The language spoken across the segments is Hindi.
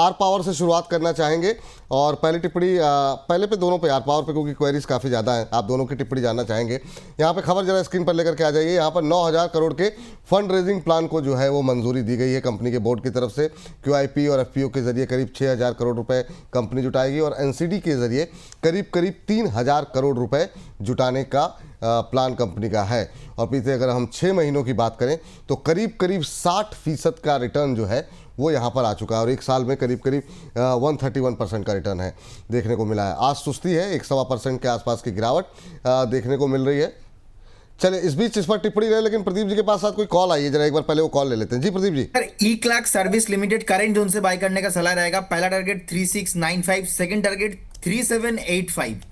आर पावर से शुरुआत करना चाहेंगे और पहली टिप्पणी पहले पे दोनों पे आर पावर पे, क्योंकि क्वेरीज काफ़ी ज़्यादा हैं, आप दोनों की टिप्पणी जानना चाहेंगे। यहाँ पे खबर जरा स्क्रीन पर लेकर के आ जाइए। यहाँ पर 9,000 करोड़ के फंड रेजिंग प्लान को जो है वो मंजूरी दी गई है कंपनी के बोर्ड की तरफ से। QIP और FPO के जरिए करीब 6,000 करोड़ रुपए कंपनी जुटाएगी और NCD के जरिए करीब 3,000 करोड़ रुपए जुटाने का प्लान कंपनी का है। और पीछे अगर हम 6 महीनों की बात करें तो करीब 60% का रिटर्न जो है वो यहाँ पर आ चुका है और एक साल में करीब 131% का रिटर्न है देखने को मिला है। आज सुस्ती है, 1.25% के आसपास की गिरावट देखने को मिल रही है। चलिए, इस बीच इस पर टिप्पणी रहे, लेकिन प्रदीप जी के पास साथ कोई कॉल आई है, जरा एक बार पहले वो कॉल ले लेते हैं। जी Pradeep ji. Sir, e clerk service limited current zone से बाय करने का सलाह रहेगा। पहला टारगेट 3695, सेकंड टारगेट 3785।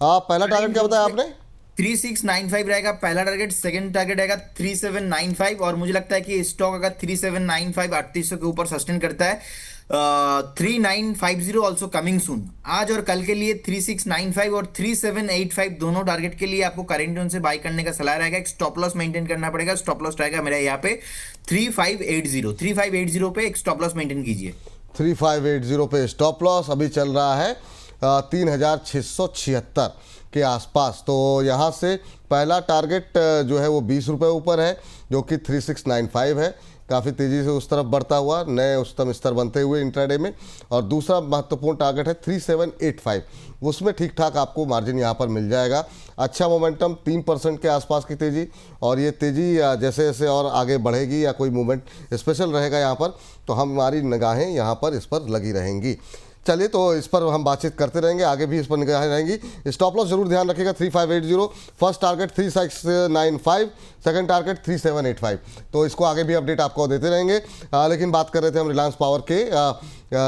पहला टारगेट क्या बताया आपने? 3695 रहेगा पहला टारगेट, सेकंड टारगेट रहेगा 3795 और मुझे लगता है कि स्टॉक अगर 3795 3800 के ऊपर सस्टेन करता है 3950 ऑल्सो कमिंग सून। आज और कल के लिए 3695 और 3785 दोनों टारगेट के लिए आपको करेंट जोन से बाय करने का सलाह रहेगा। एक स्टॉप लॉस मेंटेन करना पड़ेगा। स्टॉप लॉस रहेगा मेरा यहाँ पे 3580 पे एक स्टॉप लॉस मेंटेन कीजिए। 3580 पे स्टॉप लॉस अभी चल रहा है 3676 के आसपास। तो यहाँ से पहला टारगेट जो है वो 20 रुपये ऊपर है, जो कि 3695 है। काफ़ी तेज़ी से उस तरफ बढ़ता हुआ नए उच्चतम स्तर बनते हुए इंट्राडे में। और दूसरा महत्वपूर्ण टारगेट है 3785, उसमें ठीक ठाक आपको मार्जिन यहाँ पर मिल जाएगा। अच्छा मोमेंटम, 3% के आसपास की तेज़ी, और ये तेज़ी जैसे जैसे और आगे बढ़ेगी या कोई मूवमेंट स्पेशल रहेगा यहाँ पर, तो हमारी निगाहें यहाँ पर इस पर लगी रहेंगी। चलिए, तो इस पर हम बातचीत करते रहेंगे, आगे भी इस पर निगाहें रहेंगी। स्टॉप लॉस जरूर ध्यान रखिएगा 3580, फर्स्ट टारगेट 3695, सेकंड टारगेट 3785। तो इसको आगे भी अपडेट आपको देते रहेंगे। लेकिन बात कर रहे थे हम रिलायंस पावर के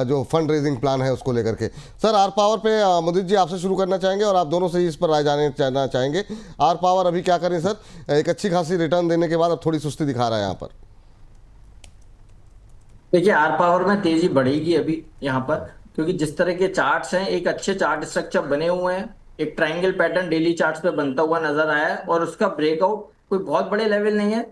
जो फंड रेजिंग प्लान है उसको लेकर के। सर, आर पावर पे मुदित जी आपसे शुरू करना चाहेंगे और आप दोनों से ही इस पर राय जानना चाहेंगे। आर पावर अभी क्या करें सर? एक अच्छी खासी रिटर्न देने के बाद अब थोड़ी सुस्ती दिखा रहा है यहाँ पर। देखिए, आर पावर में तेजी बढ़ेगी अभी यहाँ पर, क्योंकि जिस तरह के चार्ट्स हैं, एक अच्छे चार्ट स्ट्रक्चर बने हुए हैं। एक ट्रायंगल पैटर्न डेली चार्ट्स पे बनता हुआ नजर आया है और उसका ब्रेकआउट कोई बहुत बड़े लेवल नहीं है,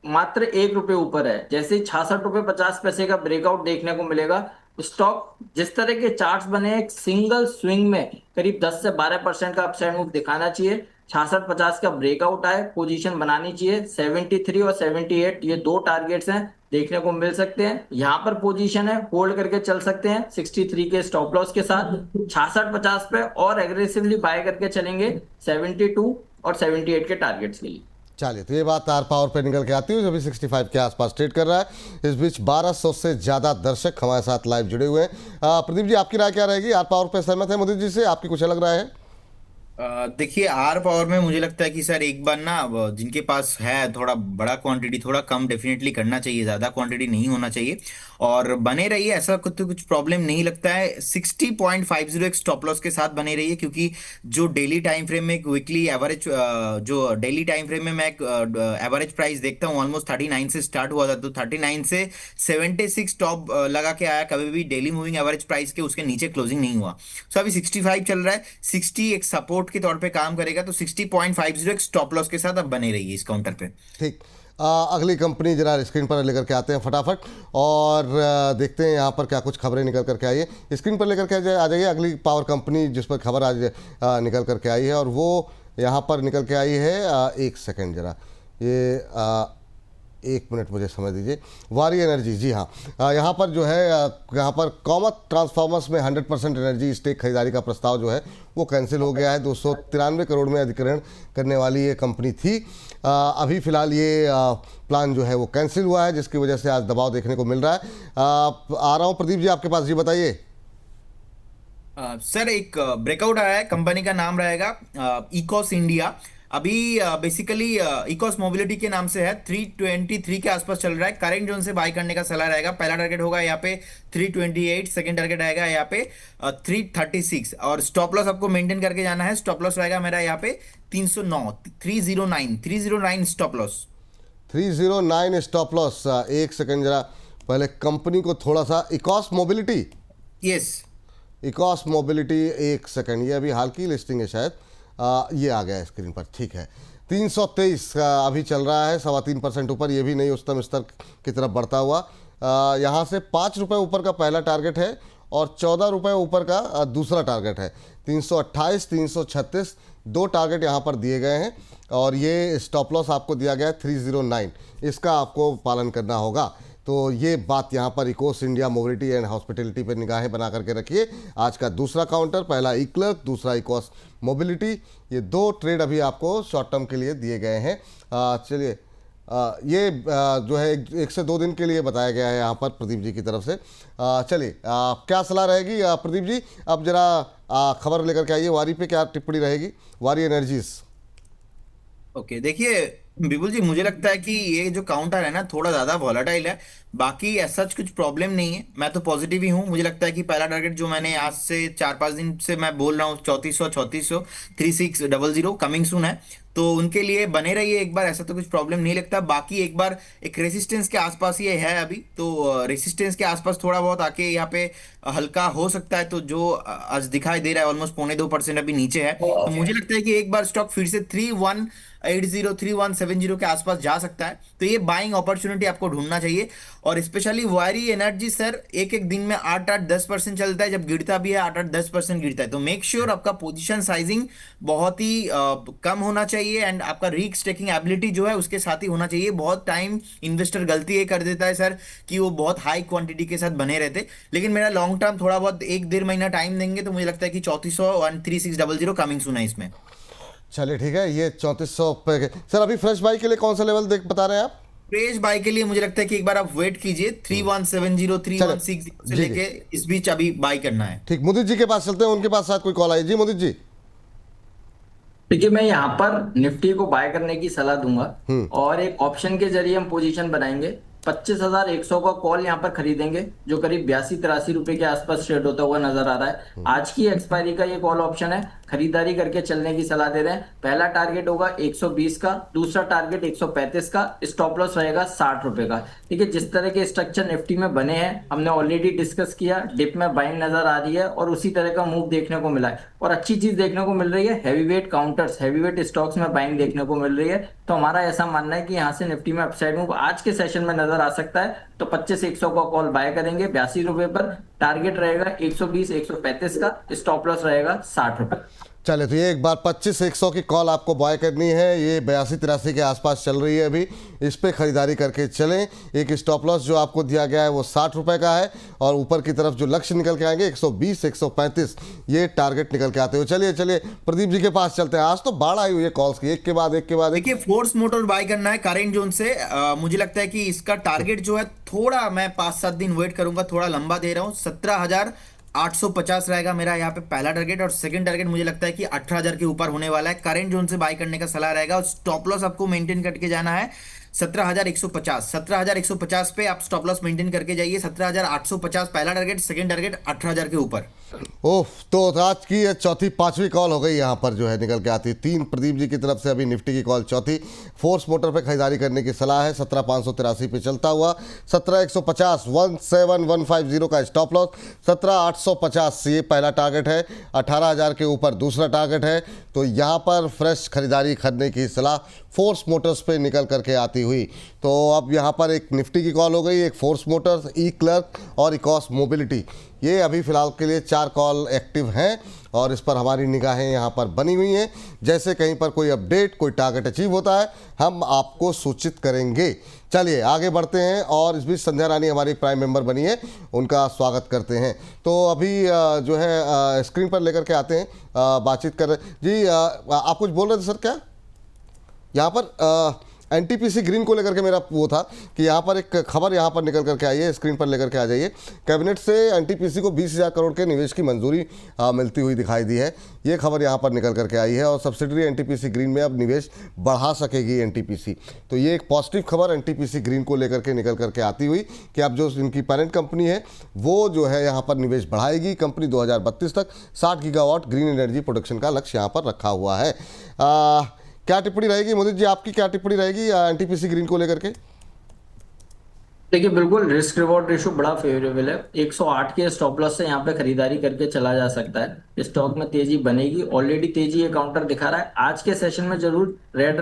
मात्र 1 रुपये ऊपर है। जैसे 66 रुपये 50 पैसे का ब्रेकआउट देखने को मिलेगा, स्टॉक जिस तरह के चार्ट्स बने एक सिंगल स्विंग में करीब 10 से 12% का अपसाइड मूव दिखाना चाहिए। 66-50 का ब्रेकआउट आए, पोजीशन बनानी चाहिए। 73 और 78 ये दो टारगेट्स हैं, देखने को मिल सकते हैं। यहाँ पर पोजीशन है, होल्ड करके चल सकते हैं 63 के स्टॉप लॉस के साथ। 66-50 पे और एग्रेसिवली बाय करके चलेंगे 72 और 78 के टारगेट्स के लिए। चलिए, तो ये बात आर पावर पे निकल के आती है, अभी 65 के आसपास ट्रेड कर रहा है। इस बीच 1200 से ज़्यादा दर्शक हमारे साथ लाइव जुड़े हुए हैं। प्रदीप जी, आपकी राय क्या रहेगी? आर पावर पे सहमत है मोदी जी से? आपकी कुछ अलग राय है? देखिए, आर पावर में मुझे लगता है कि सर एक बार ना जिनके पास है थोड़ा बड़ा क्वांटिटी, थोड़ा कम डेफिनेटली करना चाहिए, ज्यादा क्वांटिटी नहीं होना चाहिए और बने रहिए। ऐसा कुछ प्रॉब्लम नहीं लगता है। 60.50 एक स्टॉप लॉस के साथ बने रहिए, क्योंकि जो डेली टाइम फ्रेम में वीकली एवरेज जो डेली टाइम फ्रेम में मैं एवरेज प्राइस देखता हूँ ऑलमोस्ट 39 से स्टार्ट हुआ था, तो 39 से 76 टॉप लगा के आया। कभी भी डेली मूविंग एवरेज प्राइस के उसके नीचे क्लोजिंग नहीं हुआ। सो अभी 65 चल रहा है, 60 एक सपोर्ट के तौर पे काम करेगा, तो 60.50 एक स्टॉप लॉस के साथ अब बने रहिए इस काउंटर पे। ठीक, अगली कंपनी जरा स्क्रीन पर लेकर के आते हैं फटाफट और देखते हैं यहाँ पर क्या कुछ खबरें निकल करके आई है। स्क्रीन पर लेकर के आ जाइए अगली पावर कंपनी जिस पर खबर आज निकल करके आई है, और वो यहाँ पर निकल के आई है। एक सेकंड जरा, ये 1 मिनट मुझे समझ दीजिए। वारी एनर्जी, जी हाँ, यहाँ पर जो है यहाँ पर कॉमत ट्रांसफार्मर्स में 100% एनर्जी स्टेक खरीदारी का प्रस्ताव जो है वो कैंसिल हो गया है। 293 करोड़ में अधिग्रहण करने वाली ये कंपनी थी। अभी फिलहाल ये प्लान जो है वो कैंसिल हुआ है, जिसकी वजह से आज दबाव देखने को मिल रहा है। आ रहा हूँ प्रदीप जी आपके पास, जी बताइए। सर, एक ब्रेकआउट आया है, कंपनी का नाम रहेगा इकोस इंडिया। अभी बेसिकली इकोस मोबिलिटी के नाम से है। 323 के आसपास चल रहा है। करेंट जोन से बाय करने का सलाह रहेगा। पहला टारगेट होगा यहाँ पे 328, सेकंड टारगेट आएगा यहाँ पे 336 और स्टॉप लॉस आपको मेंटेन करके जाना है। स्टॉप लॉस रहेगा मेरा यहाँ पे 309, 309 स्टॉप लॉस। 309 stop loss. एक सेकंड जरा, पहले कंपनी को थोड़ा सा, Eeco mobility, yes Eeco mobility, एक सेकंड, ये अभी हाल की लिस्टिंग है शायद। ये आ गया है स्क्रीन पर, ठीक है। 323 अभी चल रहा है, 3.25% ऊपर, ये भी नहीं उच्चतम स्तर की तरफ बढ़ता हुआ। यहाँ से 5 रुपये ऊपर का पहला टारगेट है और 14 रुपये ऊपर का दूसरा टारगेट है। 328, 336 दो टारगेट यहाँ पर दिए गए हैं और ये स्टॉप लॉस आपको दिया गया है 309, इसका आपको पालन करना होगा। तो ये बात यहाँ पर Eeco India mobility and hospitality पर निगाहें बना करके रखिए। आज का दूसरा काउंटर, पहला ई क्लर्क, दूसरा इकोस मोबिलिटी, ये दो ट्रेड अभी आपको शॉर्ट टर्म के लिए दिए गए हैं। चलिए ये जो है 1 से 2 दिन के लिए बताया गया है यहाँ पर प्रदीप जी की तरफ से। चलिए क्या सलाह रहेगी प्रदीप जी? अब जरा खबर लेकर के आइए, वारी पे क्या टिप्पणी रहेगी, वारी एनर्जीज। ओके, देखिए बिल्कुल जी, मुझे लगता है कि ये जो काउंटर है ना थोड़ा ज्यादा वॉलेटाइल है। बाकी ऐसा कुछ प्रॉब्लम नहीं है, मैं तो पॉजिटिव ही हूँ। मुझे लगता है कि पहला टारगेट जो मैंने आज से 4-5 दिन से मैं बोल रहा हूँ 3400 3600 कमिंग सून है, तो उनके लिए बने रहिए एक बार, ऐसा तो कुछ प्रॉब्लम नहीं लगता। बाकी एक बार एक रेसिस्टेंस के आसपास ये है अभी, तो रेसिस्टेंस के आसपास थोड़ा बहुत आके यहाँ पे हल्का हो सकता है। तो जो आज दिखाई दे रहा है ऑलमोस्ट 0.2% अभी नीचे है, तो मुझे लगता है कि एक बार स्टॉक फिर से 3180 3170 के आसपास जा सकता है। तो ये बाइंग अपॉर्चुनिटी आपको ढूंढना चाहिए। और स्पेशली वारी एनर्जी सर एक एक दिन में 8-10% चलता है, जब गिरता भी है 8-10% गिरता है। तो मेक श्योर आपका पोजीशन साइजिंग बहुत ही कम होना चाहिए एंड आपका रिस्क टेकिंग एबिलिटी जो है उसके साथ ही होना चाहिए। बहुत टाइम इन्वेस्टर गलती ये कर देता है सर कि वो बहुत हाई क्वांटिटी के साथ बने रहते, लेकिन मेरा लॉन्ग टर्म थोड़ा बहुत 1-1.5 महीना टाइम देंगे तो मुझे लगता है कि 3400 3600 कमिंग सुना है इसमें। चलिए ठीक है, ये 3400 पे सर अभी फ्रेश बाई के लिए कौन सा लेवल देख बता रहे हैं आप? फ्रेश बाय के लिए मुझे लगता है कि एक बार आप वेट कीजिए 3170 3160 से जी, लेके इस बीच अभी बाय करना है। ठीक, मुदित जी के पास चलते हैं, उनके पास शायद कोई कॉल आई। जी मुदित जी। देखिए, मैं यहाँ पर निफ्टी को बाय करने की सलाह दूंगा और एक ऑप्शन के जरिए हम पोजीशन बनाएंगे। 25,100 का कॉल यहाँ पर खरीदेंगे जो करीब 82-83 रुपए के आसपास ट्रेड होता हुआ नजर आ रहा है। आज की एक्सपायरी का ये कॉल ऑप्शन है, खरीदारी करके चलने की सलाह दे रहे हैं। पहला टारगेट होगा 120 का, दूसरा टारगेट 135 का, स्टॉप लॉस रहेगा 60 रुपए का। ठीक है, जिस तरह के स्ट्रक्चर निफ्टी में बने हैं हमने ऑलरेडी डिस्कस किया, डिप में बाइंग नजर आ रही है और उसी तरह का मूव देखने को मिला है। और अच्छी चीज देखने को मिल रही है, हैवीवेट काउंटर्स, हैवीवेट स्टॉक्स में बाइंग देखने को मिल रही है। तो हमारा ऐसा मानना है कि यहाँ से निफ्टी में अपसाइड मूव आज के सेशन में नजर आ सकता है। तो 25,100 का कॉल बाय करेंगे 82 रुपए पर, टारगेट रहेगा 120 135 का, स्टॉप लॉस रहेगा 60 रुपए। चले तो ये एक बार 25,100 की कॉल आपको बाय करनी है, ये 82-83 के आसपास चल रही है अभी, इस पे खरीदारी करके चलें। एक स्टॉप लॉस जो आपको दिया गया है वो 60 रुपए का है और ऊपर की तरफ जो लक्ष्य निकल के आएंगे 120 135 ये टारगेट निकल के आते हो। चलिए चलिए प्रदीप जी के पास चलते हैं। आज तो बाढ़ आई हुई है कॉल्स की, एक के बाद एक के बाद एक। देखिए फोर्स मोटर बाय करना है करेंट जोन से। मुझे लगता है कि इसका टारगेट जो है थोड़ा मैं 5-7 दिन वेट करूंगा, थोड़ा लंबा दे रहा हूँ। 17,850 रहेगा मेरा यहाँ पे पहला टारगेट और सेकंड टारगेट मुझे लगता है कि 18,000 के ऊपर होने वाला है। करेंट जोन से बाय करने का सलाह रहेगा और स्टॉप लॉस आपको मेंटेन करके जाना है 17,150 पे आप स्टॉप लॉस मेंटेन करके जाइए। 17,850 पहला टारगेट, सेकंड टारगेट 18,000 के ऊपर। ओह, तो आज की ये चौथी 5वीं कॉल हो गई यहाँ पर जो है निकल के आती। 3 प्रदीप जी की तरफ से अभी निफ्टी की कॉल चौथी। फोर्स मोटर पे खरीदारी करने की सलाह है 17,583 पे चलता हुआ। 17,150 17,150 का स्टॉप लॉस, 17,850 ये पहला टारगेट है, 18,000 के ऊपर दूसरा टारगेट है। तो यहाँ पर फ्रेश खरीदारी करने की सलाह फोर्स मोटर्स पे निकल करके आती हुई। तो अब यहाँ पर एक निफ्टी की कॉल हो गई, एक फोर्स मोटर्स, ई क्लर्क और इकोस मोबिलिटी, ये अभी फ़िलहाल के लिए 4 कॉल एक्टिव हैं और इस पर हमारी निगाहें यहाँ पर बनी हुई हैं। जैसे कहीं पर कोई अपडेट, कोई टारगेट अचीव होता है हम आपको सूचित करेंगे। चलिए आगे बढ़ते हैं और इस बीच संध्या रानी हमारी प्राइम मेंबर बनी है, उनका स्वागत करते हैं। तो अभी जो है स्क्रीन पर लेकर के आते हैं, बातचीत कर रहे जी। आप कुछ बोल रहे थे सर? क्या यहाँ पर एनटीपीसी ग्रीन को लेकर के मेरा वो था कि यहाँ पर एक खबर यहाँ पर निकल करके आई है, स्क्रीन पर लेकर के आ जाइए। कैबिनेट से एनटीपीसी को 20,000 करोड़ के निवेश की मंजूरी मिलती हुई दिखाई दी है, ये खबर यहाँ पर निकल करके आई है। और सब्सिडरी एनटीपीसी ग्रीन में अब निवेश बढ़ा सकेगी एनटीपीसी। तो ये एक पॉजिटिव खबर एनटीपीसी ग्रीन को लेकर के निकल करके आती हुई कि अब जो इनकी पेरेंट कंपनी है वो जो है यहाँ पर निवेश बढ़ाएगी। कंपनी 2032 तक 60 गीगावाट ग्रीन एनर्जी प्रोडक्शन का लक्ष्य यहाँ पर रखा हुआ है। क्या टिप्पणी रहेगी मोदी जी, आपकी क्या टिप्पणी रहेगी एनटीपीसी ग्रीन को लेकर के? देखिए बिल्कुल रिस्क रिवॉर्ड रेशो बड़ा फेवरेबल है। 108 के स्टॉप लॉस से यहाँ पे खरीदारी करके चला जा सकता है। स्टॉक में तेजी बनेगी, ऑलरेडी तेजी ये काउंटर दिखा रहा है। आज के सेशन में जरूर रेड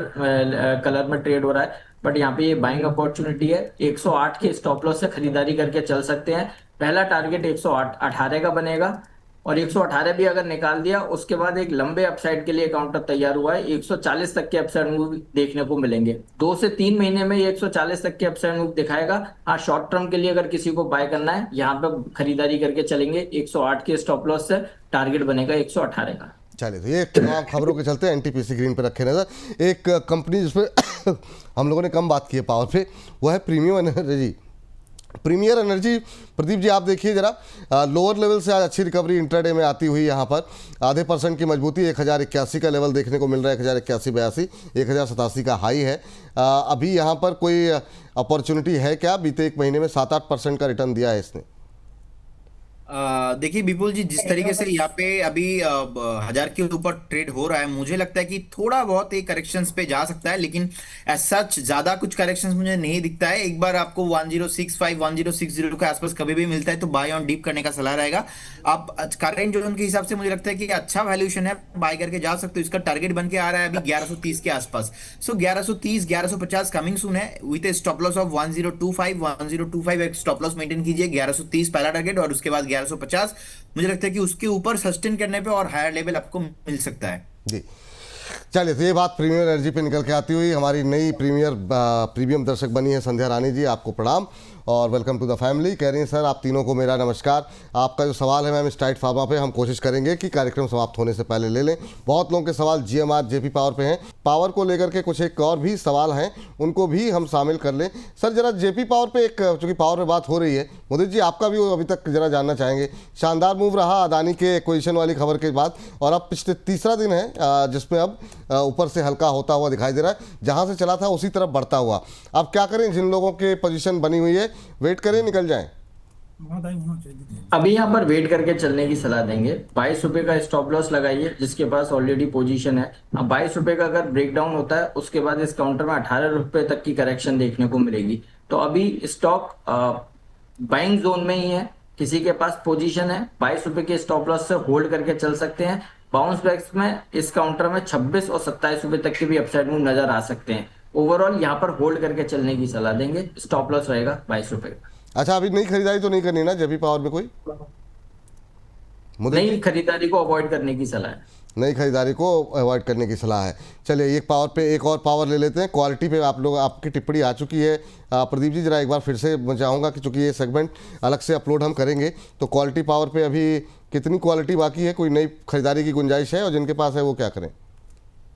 कलर में ट्रेड हो रहा है, बट यहाँ पे ये बाइंग अपॉर्चुनिटी है। 108 के स्टॉप लॉस से खरीदारी करके चल सकते हैं। पहला टारगेट 118 का बनेगा, और 118 भी अगर निकाल दिया उसके बाद एक लंबे अपसाइड के लिए काउंटर तैयार हुआ है। 140 तक के अपसाइड मूव देखने को मिलेंगे। 2 से 3 महीने में ये 140 तक के अपसाइड मूव दिखाएगा। हाँ, शॉर्ट टर्म के लिए अगर किसी को बाय करना है यहाँ पे खरीदारी करके चलेंगे। 108 के स्टॉप लॉस से टारगेट बनेगा 118 का। चलिए, तो ये तमाम खबरों के चलते एनटीपीसी ग्रीन पे रखे नजर। एक कंपनी जिसपे हम लोगों ने कम बात की है पावर पे, वो है प्रीमियर एनर्जी। प्रदीप जी, आप देखिए जरा, लोअर लेवल से आज अच्छी रिकवरी इंट्राडे में आती हुई, यहाँ पर आधे % की मजबूती, 1081 का लेवल देखने को मिल रहा है। 1081-82, 1087 का हाई है। अभी यहाँ पर कोई अपॉर्चुनिटी है क्या? बीते 1 महीने में 7-8% का रिटर्न दिया है इसने। देखिए विपुल जी, जिस तरीके से यहाँ पे अभी 1000 के ऊपर ट्रेड हो रहा है, मुझे लगता है कि थोड़ा बहुत एक करेक्शंस पे जा सकता है, लेकिन एज सच ज्यादा कुछ करेक्शंस मुझे नहीं दिखता है। एक बार आपको 1065 1060 के आसपास कभी भी मिलता है तो बाय ऑन डीप करने का सलाह रहेगा। आप करंट जोन के हिसाब से मुझे लगता है कि अच्छा वैल्यूएशन है, बाय करके जा सकते हो। इसका टारगेट बन के आ रहा है अभी 1130 के आसपास। सो 1130 1150 कमिंग सून है, विद स्टॉप लॉस ऑफ 1025 एक स्टॉप लॉस मेंटेन कीजिए। 1130 पहला टारगेट, और उसके बाद 1150 मुझे लगता है कि उसके ऊपर सस्टेन करने पे और हायर लेवल आपको मिल सकता है जी। चलिए, तो ये बात प्रीमियर एनर्जी पे निकल के आती हुई हमारी नई प्रीमियम दर्शक बनी है संध्या रानी जी, आपको प्रणाम और वेलकम टू द फैमिली। कह रही हैं सर, आप तीनों को मेरा नमस्कार। आपका जो सवाल है मैम स्ट्राइट फार्मा पे, हम कोशिश करेंगे कि कार्यक्रम समाप्त होने से पहले ले लें। बहुत लोगों के सवाल जीएमआर जेपी पावर पे हैं। पावर को लेकर के कुछ एक और भी सवाल हैं, उनको भी हम शामिल कर लें। सर जरा जेपी पावर पे, एक चूँकि पावर पे बात हो रही है, मोदी जी आपका भी अभी तक जरा जानना चाहेंगे। शानदार मूव रहा अदानी के एक्विजिशन वाली खबर के बाद, और अब पिछले तीसरा दिन है जिसमें अब ऊपर से हल्का होता हुआ दिखाई दे रहा है, जहां से चला था उसी तरफ बढ़ता हुआ। अब क्या करें, जिन लोगों के पोजीशन बनी हुई है, वेट करें, निकल जाएं? अभी यहाँ पर वेट करके चलने की सलाह देंगे। 22 रुपए का स्टॉप लॉस लगाइए जिसके पास ऑलरेडी पोजीशन है। अब 22 रुपए का अगर ब्रेकडाउन होता है उसके बाद इस काउंटर में 18 रुपए तक की करेक्शन देखने को मिलेगी। तो अभी स्टॉक बाइंग जोन में ही है, किसी के पास पोजीशन है 22 रुपए के स्टॉप लॉस से होल्ड करके चल सकते हैं। बाउंस बैक्स में इस काउंटर में 26 और 27 रुपए तक के भी अपसाइड मूव नजर आ सकते हैं। ओवरऑल यहाँ पर होल्ड करके चलने की सलाह देंगे। स्टॉप लॉस रहेगा 22 रुपए का। अच्छा, अभी नई खरीदारी तो नहीं करनी ना जेपी पावर में? कोई नई खरीदारी को अवॉइड करने की सलाह है। नई खरीदारी को अवॉइड करने की सलाह है। चलिए, एक पावर पे एक और पावर ले लेते हैं। क्वालिटी पे आप लोग, आपकी टिप्पणी आ चुकी है प्रदीप जी, जरा एक बार फिर से मैं चाहूँगा कि चूँकि ये सेगमेंट अलग से अपलोड हम करेंगे, तो क्वालिटी पावर पे अभी कितनी क्वालिटी बाकी है, कोई नई खरीदारी की गुंजाइश है, और जिनके पास है वो क्या करें?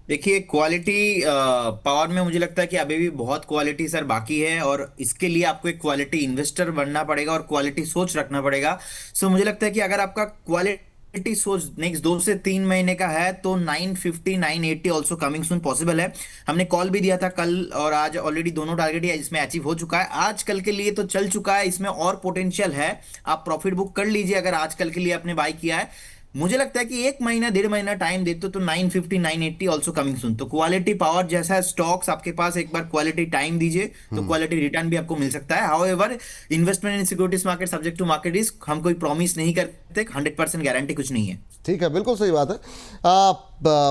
देखिए क्वालिटी पावर में मुझे लगता है कि अभी भी बहुत क्वालिटी सर बाकी है, और इसके लिए आपको एक क्वालिटी इन्वेस्टर बनना पड़ेगा और क्वालिटी सोच रखना पड़ेगा। सो मुझे लगता है कि अगर आपका क्वालिटी सोच नेक्स्ट 2 से 3 महीने का है तो 950 980 ऑल्सो कमिंग सून पॉसिबल है। हमने कॉल भी दिया था कल और आज, ऑलरेडी दोनों टारगेट ही इसमें अचीव हो चुका है। आज कल के लिए तो चल चुका है, इसमें और पोटेंशियल है। आप प्रॉफिट बुक कर लीजिए अगर आज कल के लिए आपने बाय किया है। मुझे लगता है कि 1 महीना 1.5 महीना टाइम देते तो 950 980 ऑल्सो कमिंग सुन। तो क्वालिटी पावर जैसा स्टॉक्स आपके पास, एक बार क्वालिटी टाइम दीजिए तो क्वालिटी रिटर्न भी आपको मिल सकता है। However investment in securities market subject to market risk, हम कोई प्रॉमिस नहीं करते, 100% गारंटी कुछ नहीं है। ठीक है, बिल्कुल सही बात है।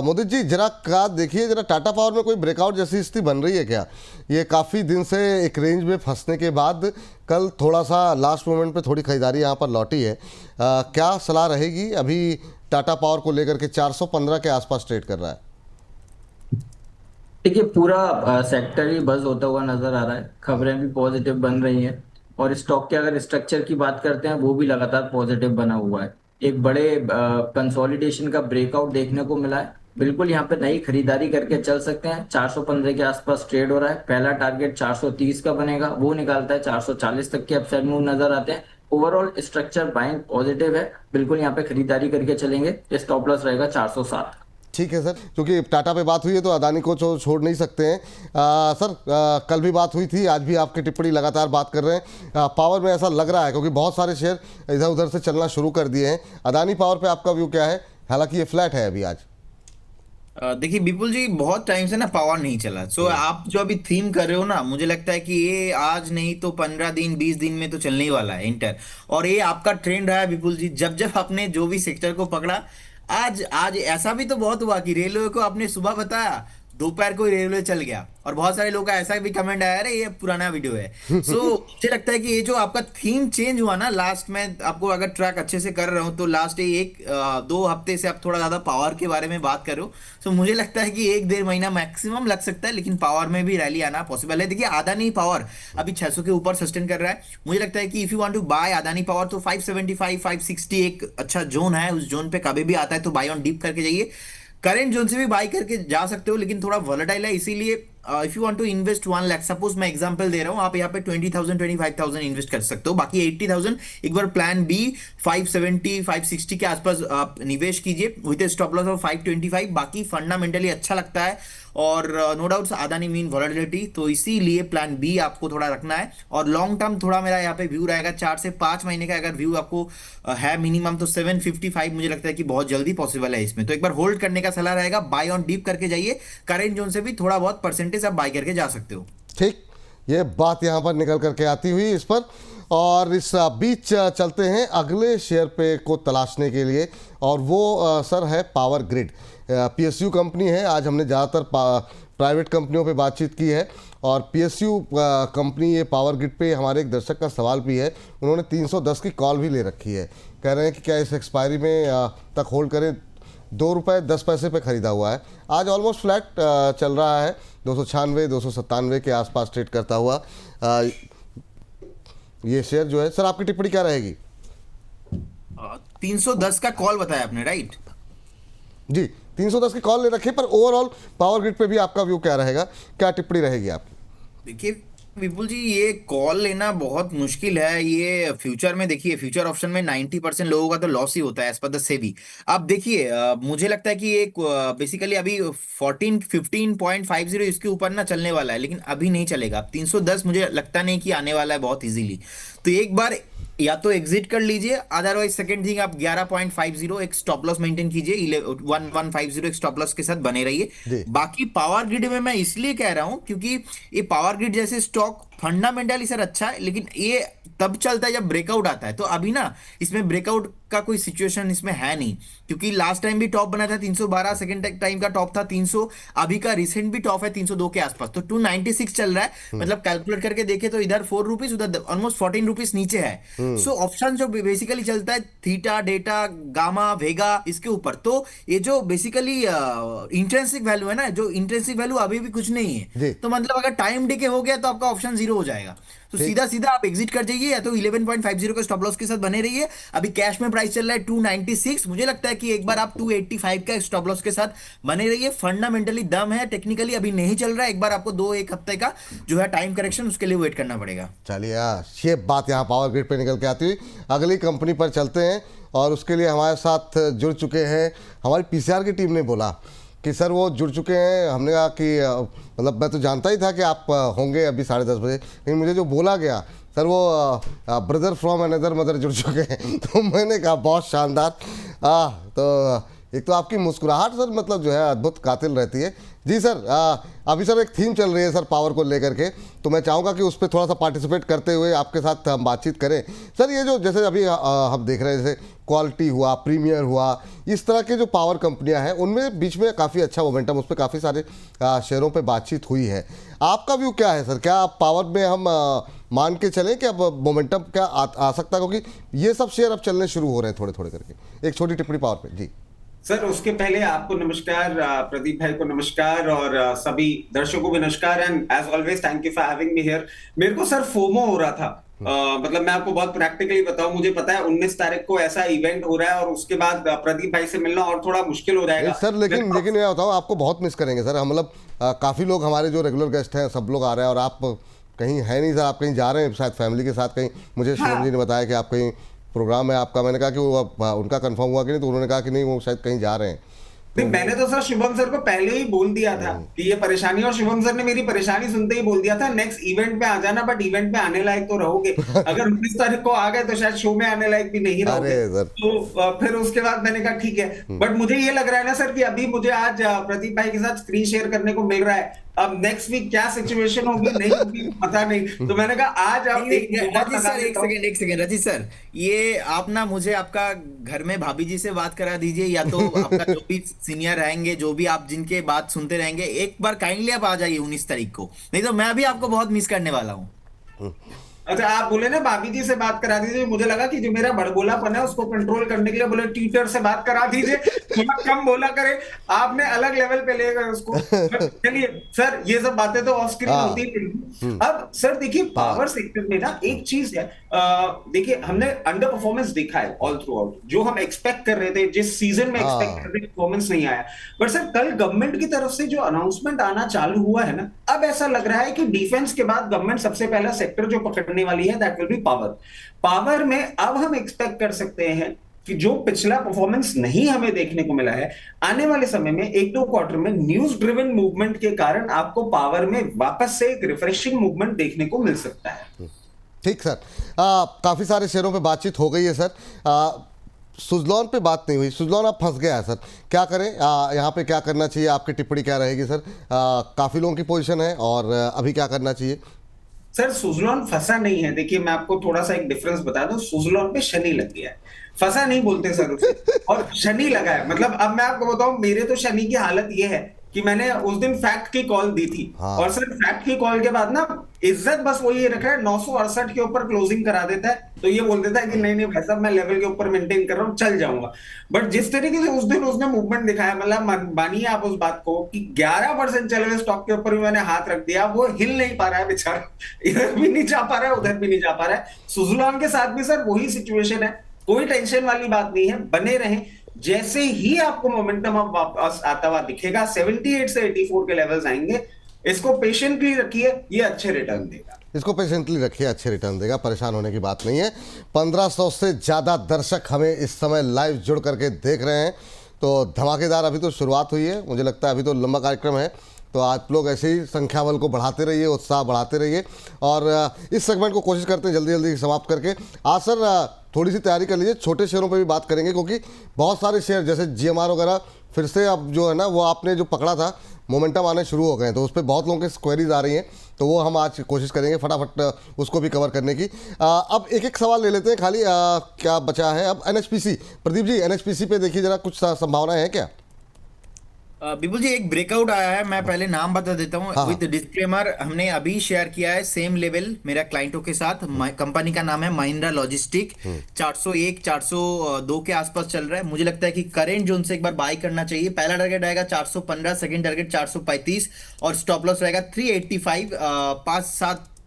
मोदी जी जरा का देखिए, जरा टाटा पावर में कोई ब्रेकआउट जैसी स्थिति बन रही है क्या? ये काफ़ी दिन से एक रेंज में फंसने के बाद कल थोड़ा सा लास्ट मोमेंट पे थोड़ी खरीदारी यहाँ पर लौटी है। क्या सलाह रहेगी? अभी टाटा पावर को लेकर के 415 के आसपास ट्रेड कर रहा है। देखिए पूरा सेक्टर ही बज होता हुआ नजर आ रहा है, खबरें भी पॉजिटिव बन रही हैं, और स्टॉक के अगर स्ट्रक्चर की बात करते हैं वो भी लगातार पॉजिटिव बना हुआ है। एक बड़े कंसोलिडेशन का ब्रेकआउट देखने को मिला है। बिल्कुल यहाँ पे नई खरीदारी करके चल सकते हैं। 415 के आसपास ट्रेड हो रहा है। पहला टारगेट 430 का बनेगा, वो निकालता है 440 तक के अपसाइड मूव नजर आते हैं। ओवरऑल स्ट्रक्चर बाइंग पॉजिटिव है, बिल्कुल यहाँ पे खरीदारी करके चलेंगे। स्टॉप लॉस रहेगा 407। ठीक है सर, क्योंकि टाटा पे बात हुई है तो अदानी को छोड़ नहीं सकते हैं। सर कल भी बात हुई थी, आज भी आपकी टिप्पणी लगातार बात कर रहे हैं। पावर में ऐसा लग रहा है क्योंकि बहुत सारे शेयर इधर उधर से चलना शुरू कर दिए हैं। अदानी पावर पे आपका व्यू क्या है? हालांकि ये फ्लैट है अभी आज। देखिए विपुल जी, बहुत टाइम से ना पावर नहीं चला। सो आप जो अभी थीम कर रहे हो ना, मुझे लगता है कि ये आज नहीं तो 15 दिन 20 दिन में तो चलने ही वाला है इंटर। और ये आपका ट्रेंड रहा है विपुल जी, जब जब आपने जो भी सेक्टर को पकड़ा। आज आज ऐसा भी तो बहुत हुआ कि रेलवे को आपने सुबह बताया, दोपहर को ही रेलवे चल गया। और बहुत सारे लोग का ऐसा भी कमेंट आया, अरे ये पुराना वीडियो है। सो मुझे लगता है कि ये जो आपका थीम चेंज हुआ ना लास्ट में, आपको अगर ट्रैक अच्छे से कर रहे हो तो लास्ट एक 2 हफ्ते से आप थोड़ा ज्यादा पावर के बारे में बात कर रहे हो। सो मुझे लगता है कि 1 1.5 महीना मैक्सिमम लग सकता है, लेकिन पावर में भी रैली आना पॉसिबल है। देखिए अदानी पावर अभी 600 के ऊपर सस्टेन कर रहा है। मुझे लगता है कि if you want to buy Adani power तो 575 560 एक अच्छा जोन है। उस जोन पे कभी भी आता है तो बाय ऑन डीप करके जाइए। करंट जोन से भी बाय करके जा सकते हो, लेकिन थोड़ा वॉलेटाइल है, इसीलिए if you want to invest 1 lakh, suppose मैं एग्जांपल दे रहा हूँ, आप यहाँ पे 20,000 25,000 इन्वेस्ट कर सकते हो, बाकी 80,000 एक बार प्लान बी 570 560 के आसपास आप निवेश कीजिए विद स्टॉप लॉस ऑफ 525। बाकी फंडामेंटली अच्छा लगता है। और no doubt Adani mean volatility, तो इसीलिए प्लान बी आपको थोड़ा रखना है। और लॉन्ग टर्म थोड़ा मेरा यहाँ पे व्यू रहेगा 4 से 5 महीने का। अगर व्यू आपको है मिनिमम तो 755 मुझे लगता है कि बहुत जल्दी पॉसिबल है इसमें, तो एक बार होल्ड करने का सलाह रहेगा। बाय ऑन डीप करके जाइए, करेंट जोन से भी थोड़ा बहुत परसेंटेज आप बाय करके जा सकते हो। ठीक, ये बात यहाँ पर निकल करके आती हुई इस पर। और इस बीच चलते हैं अगले शेयर पे को तलाशने के लिए, और वो सर है पावर ग्रिड। पीएसयू कंपनी है। आज हमने ज़्यादातर प्राइवेट कंपनियों पे बातचीत की है, और पीएसयू कंपनी ये पावर ग्रिड पे हमारे एक दर्शक का सवाल भी है। उन्होंने 310 की कॉल भी ले रखी है, कह रहे हैं कि क्या इस एक्सपायरी में तक होल्ड करें। 2 रुपये 10 पैसे पे ख़रीदा हुआ है। आज ऑलमोस्ट फ्लैट चल रहा है, 296 297 के आसपास ट्रेड करता हुआ ये शेयर जो है। सर आपकी टिप्पणी क्या रहेगी? 310 का कॉल बताया आपने, राइट? जी, 310 की कॉल ले रखी है, पर ओवरऑल पावर ग्रिड पे भी आपका व्यू क्या रहेगा, क्या टिप्पणी रहेगी आपकी? देखिए विपुल जी, ये कॉल लेना बहुत मुश्किल है। ये फ्यूचर में देखिए, फ्यूचर ऑप्शन में 90% लोगों का तो लॉस ही होता है एज पर द सेबी। अब देखिए मुझे लगता है कि ये बेसिकली अभी 15.50 इसके ऊपर ना चलने वाला है, लेकिन अभी नहीं चलेगा। 310 मुझे लगता नहीं कि आने वाला है बहुत इजीली। तो एक बार या तो एग्जिट कर लीजिए, अदरवाइज सेकंड थिंग आप 11.50 एक स्टॉप लॉस मेंटेन कीजिए, 1150 एक स्टॉप लॉस के साथ बने जी। रहिए। बाकी पावर ग्रिड में मैं इसलिए कह रहा हूं क्योंकि ये पावर ग्रिड जैसे स्टॉक फंडामेंटली सर अच्छा है, लेकिन ये तब चलता है जब ब्रेकआउट आता है। तो अभी ना इसमें ब्रेकआउट का कोई सिचुएशन इसमें है नहीं, क्योंकि लास्ट टाइम भी टॉप बना था 312, सेकंड टाइम का टॉप था 300, अभी का रिसेंट भी टॉप है 302 के आसपास, तो 296 चल रहा है। मतलब कैलकुलेट करके देखे तो इधर 4 रुपीज, उधर ऑलमोस्ट 14 रुपीज नीचे है। सो ऑप्शन जो बेसिकली चलता है थीटा, डेटा, गामा, वेगा, इसके ऊपर। तो ये जो बेसिकली इंट्रिंसिक वैल्यू है ना, जो इंट्रिंसिक वैल्यू अभी भी कुछ नहीं जी। है, तो मतलब अगर टाइम डिके हो गया तो आपका ऑप्शन जीरो हो जाएगा। तो ठीक। सीधा सीधा आप एग्जिट कर जाइए, या तो 11.50 के स्टॉप लॉस के साथ बने रहिए। अभी कैश में प्राइस चल रहा है 296, मुझे लगता है कि एक बार आप 285 का स्टॉप लॉस के साथ बने रहिए। फंडामेंटली दम है, टेक्निकली अभी नहीं चल रहा है। एक बार आपको 2-1 हफ्ते का जो है टाइम करेक्शन, उसके लिए वेट करना पड़ेगा। चलिए, ये बात यहाँ पावर ग्रिड पे निकल के आती हुई अगली कंपनी पर चलते हैं, और उसके लिए हमारे साथ जुड़ चुके हैं। हमारी पीसीआर की टीम ने बोला कि सर वो जुड़ चुके हैं। हमने कहा कि मतलब मैं तो जानता ही था कि आप होंगे अभी 10:30 बजे, लेकिन मुझे जो बोला गया सर वो ब्रदर फ्रॉम अनदर मदर जुड़ चुके हैं। तो मैंने कहा बहुत शानदार। तो एक तो आपकी मुस्कुराहट सर मतलब जो है अद्भुत कातिल रहती है। जी सर, अभी सर एक थीम चल रही है सर पावर को लेकर के, तो मैं चाहूँगा कि उस पर थोड़ा सा पार्टिसिपेट करते हुए आपके साथ हम बातचीत करें। सर ये जो जैसे अभी हम देख रहे हैं, जैसे क्वालिटी हुआ, प्रीमियर हुआ, इस तरह के जो पावर कंपनियां हैं उनमें बीच में काफ़ी अच्छा मोमेंटम, उस पर काफ़ी सारे शेयरों पे बातचीत हुई है। आपका व्यू क्या है सर? क्या आप पावर में हम मान के चलें कि अब मोमेंटम क्या आ सकता है, क्योंकि ये सब शेयर अब चलने शुरू हो रहे हैं थोड़े थोड़े करके? एक छोटी टिप्पणी पावर पे। जी सर, उसके पहले आपको नमस्कार, प्रदीप भाई को नमस्कार, और सभी दर्शकों को भी नमस्कार। And as always thank you for having me here. मेरे को सर फोमो हो रहा था। मतलब मैं आपको बहुत प्रैक्टिकली बताऊं, मुझे पता है 19 तारीख को ऐसा इवेंट हो रहा है, और उसके बाद प्रदीप भाई से मिलना और थोड़ा मुश्किल हो जाएगा सर। लेकिन मैं बताऊँ आपको बहुत मिस करेंगे सर हम। मतलब काफ़ी लोग हमारे जो रेगुलर गेस्ट हैं सब लोग आ रहे हैं, और आप कहीं है नहीं सर। आप कहीं जा रहे हैं शायद फैमिली के साथ कहीं, मुझे शिवम जी ने बताया कि आप कहीं प्रोग्राम है आपका। मैंने कहा कि वो उनका कंफर्म हुआ कि नहीं, तो उन्होंने कहा कि नहीं वो शायद कहीं जा रहे हैं। नहीं, मैंने तो सर शुभम सर को पहले ही बोल दिया था कि ये परेशानी, और शुभम सर ने मेरी परेशानी सुनते ही बोल दिया था नेक्स्ट इवेंट पे आ जाना, बट इवेंट पे आने लायक तो रहोगे। अगर 19 तारीख को आ गए तो शायद शो में आने लायक भी नहीं रहोगे। अरे सर, तो फिर उसके बाद मैंने कहा ठीक है, बट मुझे ये लग रहा है ना सर कि अभी मुझे आज प्रदीप भाई के साथ स्क्रीन शेयर करने को मिल रहा है। अब नेक्स्ट वीक क्या सिचुएशन होगी नहीं होगी पता नहीं, तो मैंने कहा आज आप रजीत सर एक सेकंड रजीत सर, ये आप ना मुझे आपका घर में भाभी जी से बात करा दीजिए, या तो आपका जो भी सीनियर रहेंगे, जो भी आप जिनके बात सुनते रहेंगे, एक बार काइंडली आप आ जाइए 19 तारीख को, नहीं तो मैं भी आपको बहुत मिस करने वाला हूँ। अच्छा, आप बोले ना भाभी जी से बात करा दीजिए, मुझे लगा कि जो मेरा बड़बोलापन है उसको कंट्रोल करने के लिए बोले ट्विटर से बात करा दीजिए, थोड़ा कम बोला करे। आपने अलग लेवल पे ले गए उसको। चलिए सर, ये सब बातें तो ऑफ स्क्रीन होती ही। अब सर देखिए, पावर सेक्टर में ना एक चीज है, देखिए हमने अंडर परफॉर्मेंस देखा है ऑल थ्रू आउट। जो हम एक्सपेक्ट कर रहे थे, जिस सीजन में एक्सपेक्ट कर रहे थे, परफॉर्मेंस नहीं आया। बट सर कल गवर्नमेंट की तरफ से जो अनाउंसमेंट आना चालू हुआ है ना, अब ऐसा लग रहा है कि डिफेंस के बाद गवर्नमेंट सबसे पहला सेक्टर जो पकड़ने वाली है that will be power. Power में अब हम एक्सपेक्ट कर सकते हैं कि जो पिछला परफॉर्मेंस नहीं हमें देखने को मिला है, आने वाले समय में एक दो क्वार्टर में न्यूज ड्रिवन मूवमेंट के कारण आपको पावर में वापस से एक रिफ्रेशिंग मूवमेंट देखने को मिल सकता है। ठीक सर, काफ़ी सारे शेयरों पे बातचीत हो गई है सर। सुजलॉन पे बात नहीं हुई। सुजलॉन आप फंस गया है सर, क्या करें? यहाँ पे क्या करना चाहिए? आपकी टिप्पणी क्या रहेगी सर? काफ़ी लोगों की पोजीशन है और अभी क्या करना चाहिए? सर सुजलॉन फंसा नहीं है। देखिए मैं आपको थोड़ा सा एक डिफरेंस बता दूं, सुजलॉन पे शनि लग गया है, फंसा नहीं बोलते सर उसे, और शनि लगा है। मतलब अब मैं आपको बताऊं, मेरे तो शनि की हालत ये है कि मैंने उस दिन फैक्ट की कॉल दी थी। हाँ। और सर फैक्ट की कॉल के बाद ना इज्जत बस वो ये रखा है 968 के ऊपर क्लोजिंग करा देता है, तो ये बोल देता है कि नहीं नहीं भाई साहब मैं लेवल के ऊपर मेंटेन कर रहा हूँ, चल जाऊंगा। बट जिस तरीके से उस दिन उसने मूवमेंट दिखाया, मतलब मानिए आप उस बात को कि 11% चले हुए स्टॉक के ऊपर भी मैंने हाथ रख दिया, वो हिल नहीं पा रहा है बेचारा, इधर भी नहीं जा पा रहा है उधर भी नहीं जा पा रहा है। सुजलॉन के साथ भी सर वही सिचुएशन है, कोई टेंशन वाली बात नहीं है, बने रहें। जैसे ही आपको मोमेंटम अब वापस आता हुआ दिखेगा, 78 से 84 के लेवल्स आएंगे, इसको पेशेंटली रखिए, ये अच्छे रिटर्न देगा। इसको पेशेंटली रखिए, अच्छे रिटर्न देगा, परेशान होने की बात नहीं है। 1500 से ज़्यादा दर्शक हमें इस समय लाइव जुड़ करके देख रहे हैं, तो धमाकेदार अभी तो शुरुआत हुई है, मुझे लगता है अभी तो लंबा कार्यक्रम है। तो आप लोग ऐसे ही संख्या बल को बढ़ाते रहिए, उत्साह बढ़ाते रहिए, और इस सेगमेंट को कोशिश करते हैं जल्दी जल्दी समाप्त करके। आज सर थोड़ी सी तैयारी कर लीजिए, छोटे शेयरों पे भी बात करेंगे, क्योंकि बहुत सारे शेयर जैसे GMR वगैरह फिर से अब जो है ना, वो आपने जो पकड़ा था मोमेंटम आने शुरू हो गए हैं, तो उस पर बहुत लोगों की क्वेरीज आ रही हैं, तो वो हम आज कोशिश करेंगे फटाफट उसको भी कवर करने की। अब एक एक सवाल ले लेते हैं खाली। क्या बचा है अब? NHPC, प्रदीप जी NHPC पे देखिए जरा, कुछ संभावनाएं हैं क्या? बिल्कुल जी, एक ब्रेकआउट आया है, मैं पहले नाम बता देता हूँ विद डिस्क्लेमर। हमने अभी शेयर किया है सेम लेवल मेरा क्लाइंटों के साथ। कंपनी का नाम है महिंद्रा लॉजिस्टिक, 401 402 के आसपास चल रहा है। मुझे लगता है कि करेंट जोन से एक बार बाय करना चाहिए। पहला टारगेट आएगा 415, सेकंड टारगेट 435 और स्टॉप लॉस रहेगा 385।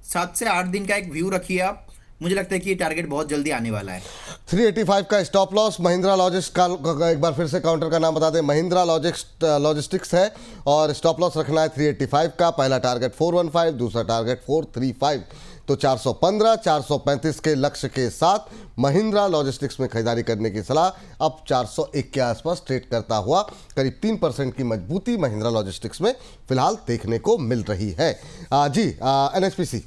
7 से 8 दिन का एक व्यू रखिए आप, मुझे लगता है कि ये टारगेट बहुत जल्दी आने वाला है। 385 का स्टॉप लॉस। महिंद्रा लॉजिस्टिक्स का एक बार फिर से काउंटर का नाम बता दें, महिंद्रा लॉजिस्टिक्स है, और स्टॉप लॉस रखना है 385 का। पहला टारगेट 415, दूसरा टारगेट 435, तो 415 435 के लक्ष्य के साथ महिंद्रा लॉजिस्टिक्स में खरीदारी करने की सलाह। अब 401 के आसपास ट्रेड करता हुआ करीब 3% की मजबूती महिंद्रा लॉजिस्टिक्स में फिलहाल देखने को मिल रही है। जी NHPC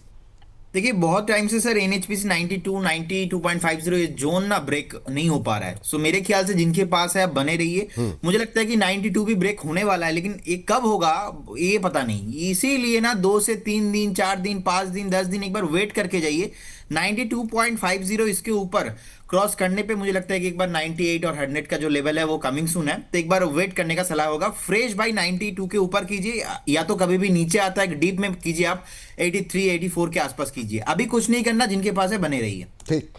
देखिए बहुत टाइम से सर NHPC 92 92.50 ये जोन ना ब्रेक नहीं हो पा रहा है। सो मेरे ख्याल से जिनके पास है आप बने रहिए। मुझे लगता है कि 92 भी ब्रेक होने वाला है, लेकिन ये कब होगा ये पता नहीं। इसीलिए ना 2 से 3 दिन 4 दिन 5 दिन 10 दिन एक बार वेट करके जाइए। 92.50 इसके ऊपर क्रॉस करने पे मुझे लगता है कि एक बार 98 और 100 का जो लेवल है वो कमिंग सून है, तो एक बार वेट करने का सलाह होगा। फ्रेश बाई 92 के ऊपर कीजिए, या तो कभी भी नीचे आता है डीप में कीजिए आप 83 84 के आसपास कीजिए। अभी कुछ नहीं करना, जिनके पास है बने रहिए। ठीक,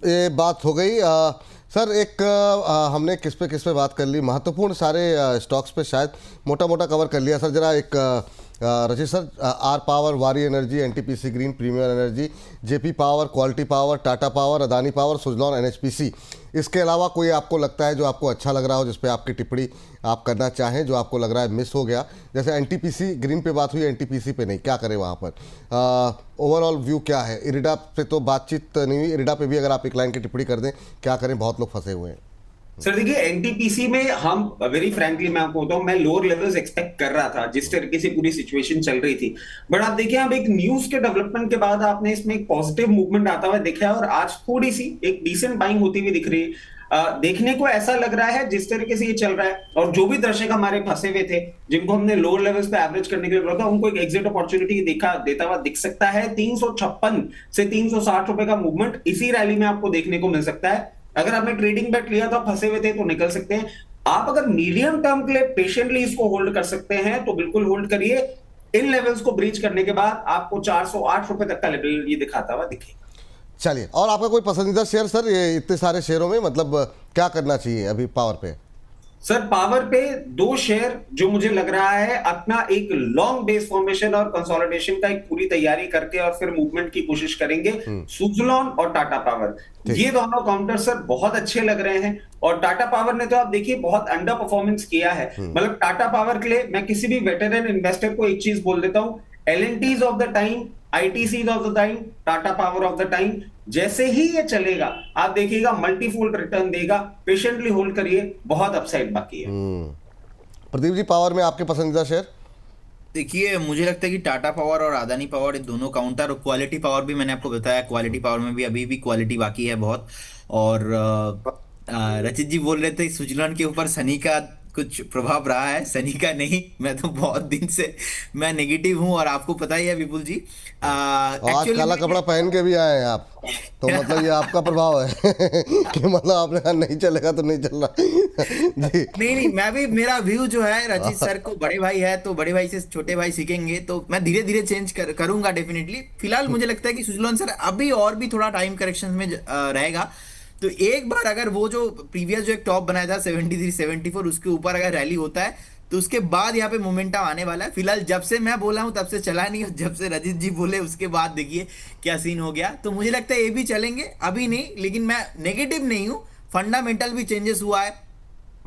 ये बात हो गई। सर एक हमने किस पे बात कर ली, महत्वपूर्ण सारे स्टॉक्स पे शायद मोटा मोटा कवर कर लिया। सर जरा एक Rachit sir, R power, Waaree energy, NTPC green, premier energy, JP power, quality power, Tata power, Adani power, Suzlon, NHPC, इसके अलावा कोई आपको लगता है जो आपको अच्छा लग रहा हो, जिस पे आपकी टिप्पणी आप करना चाहें, जो आपको लग रहा है मिस हो गया? जैसे NTPC ग्रीन पे बात हुई, NTPC पे नहीं, क्या करें वहाँ पर? ओवरऑल व्यू क्या है? इरिडा पे तो बातचीत नहीं हुई, इरिडा पे भी अगर आप एक लाइन की टिप्पणी कर दें, क्या करें? बहुत लोग फंसे हुए हैं। सर देखिए एनटीपीसी में हम वेरी फ्रैंकली मैं आपको बताऊं, मैं लोअर लेवल्स एक्सपेक्ट कर रहा था जिस तरीके से पूरी सिचुएशन चल रही थी। बट आप देखिए अब एक न्यूज के डेवलपमेंट के बाद आपने इसमें एक पॉजिटिव मूवमेंट आता हुआ देखा है और आज थोड़ी सी एक डिसेंट बाइंग होती हुई दिख रही है। देखने को ऐसा लग रहा है जिस तरीके से ये चल रहा है, और जो भी दर्शक हमारे फंसे हुए थे जिनको हमने लोअर लेवल्स पे एवरेज करने के लिए बोला था, उनको एक एग्जिट अपॉर्चुनिटी देता हुआ दिख सकता है। 356 से 360 रुपए का मूवमेंट इसी रैली में आपको देखने को मिल सकता है। अगर आपने ट्रेडिंग बेट लिया तो फंसे हुए थे तो निकल सकते हैं। आप अगर मीडियम टर्म के लिए पेशेंटली इसको होल्ड कर सकते हैं तो बिल्कुल होल्ड करिए। इन लेवल्स को ब्रीच करने के बाद आपको 408 रुपए तक का लेवल ये दिखाता हुआ दिखेगा। चलिए, और आपका कोई पसंदीदा शेयर सर, ये इतने सारे शेयरों में मतलब क्या करना चाहिए अभी पावर पे? सर पावर पे 2 शेयर जो मुझे लग रहा है अपना एक लॉन्ग बेस फॉर्मेशन और कंसोलिडेशन का एक पूरी तैयारी करके और फिर मूवमेंट की कोशिश करेंगे, सुज़लॉन और टाटा पावर। ये दोनों काउंटर सर बहुत अच्छे लग रहे हैं। और टाटा पावर ने तो आप देखिए बहुत अंडर परफॉर्मेंस किया है। मतलब टाटा पावर के लिए मैं किसी भी वेटरन इन्वेस्टर को एक चीज बोल देता हूं, L&Ts of the time, ITCs of the time, Tata power of the time. जैसे ही ये चलेगा आप देखिएगा मल्टीफोल्ड रिटर्न देगा। पेशेंटली होल्ड करिए, बहुत अपसाइड बाकी है। प्रदीप जी, पावर में आपके पसंदीदा शेयर? देखिए मुझे लगता है कि टाटा पावर और अदानी पावर इन दोनों काउंटर, और क्वालिटी पावर भी मैंने आपको बताया, क्वालिटी पावर में भी अभी भी क्वालिटी बाकी है बहुत। और रचित जी बोल रहे थे सुजलन के ऊपर सनी का कुछ प्रभाव रहा है, सनी का नहीं। मैं तो बहुत दिन से मैं नेगेटिव हूं, और आपको पता ही है विपुल जी। आज काला कपड़ा पहन के भी आए हैं आप, तो मतलब ये आपका प्रभाव है कि मतलब आपने कहा नहीं चलेगा तो नहीं चल रहा जी। नहीं, मैं भी, मेरा व्यू जो है रचित सर को, बड़े भाई है तो बड़े भाई से छोटे भाई सीखेंगे, तो मैं धीरे धीरे चेंज करूंगा डेफिनेटली। फिलहाल मुझे लगता है कि सुजलोन सर अभी और भी थोड़ा टाइम करेक्शन में रहेगा। तो एक बार अगर वो जो प्रीवियस जो एक टॉप बनाया था 73 74 उसके ऊपर अगर रैली होता है तो उसके बाद यहाँ पे मोमेंटम आने वाला है। फिलहाल जब से मैं बोला हूँ तब से चला नहीं, और जब से रजित जी बोले उसके बाद देखिए क्या सीन हो गया। तो मुझे लगता है ये भी चलेंगे, अभी नहीं, लेकिन मैं नेगेटिव नहीं हूँ। फंडामेंटल भी चेंजेस हुआ है,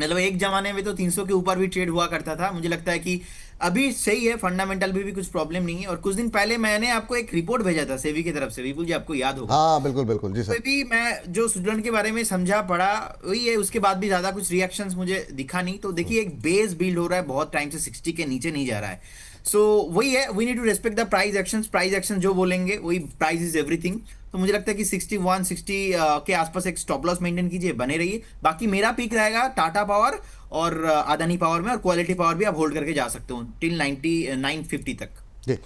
मतलब एक जमाने में तो 300 के ऊपर भी ट्रेड हुआ करता था। मुझे लगता है कि अभी सही है, फंडामेंटल भी कुछ प्रॉब्लम नहीं है। और कुछ दिन पहले मैंने आपको एक रिपोर्ट भेजा था सेबी की तरफ से, विपुल जी आपको याद होगा। हाँ बिल्कुल बिल्कुल जी सर। भी मैं जो स्टूडेंट के बारे में समझा पढ़ा वही है, उसके बाद भी ज्यादा कुछ रिएक्शंस मुझे दिखा नहीं। तो देखिए एक बेस बिल्ड हो रहा है, बहुत टाइम से 60 के नीचे नहीं जा रहा है। सो वही है, we need to respect the price action जो बोलेंगे वही, प्राइस इज एवरीथिंग। तो मुझे लगता है कि 61 60 के आसपास एक स्टॉप लॉस मेंटेन कीजिए, बने रहिए। बाकी मेरा पीक रहेगा टाटा पावर और अदानी पावर में, और क्वालिटी पावर भी आप होल्ड करके जा सकते हो टिल 9950 तक जी।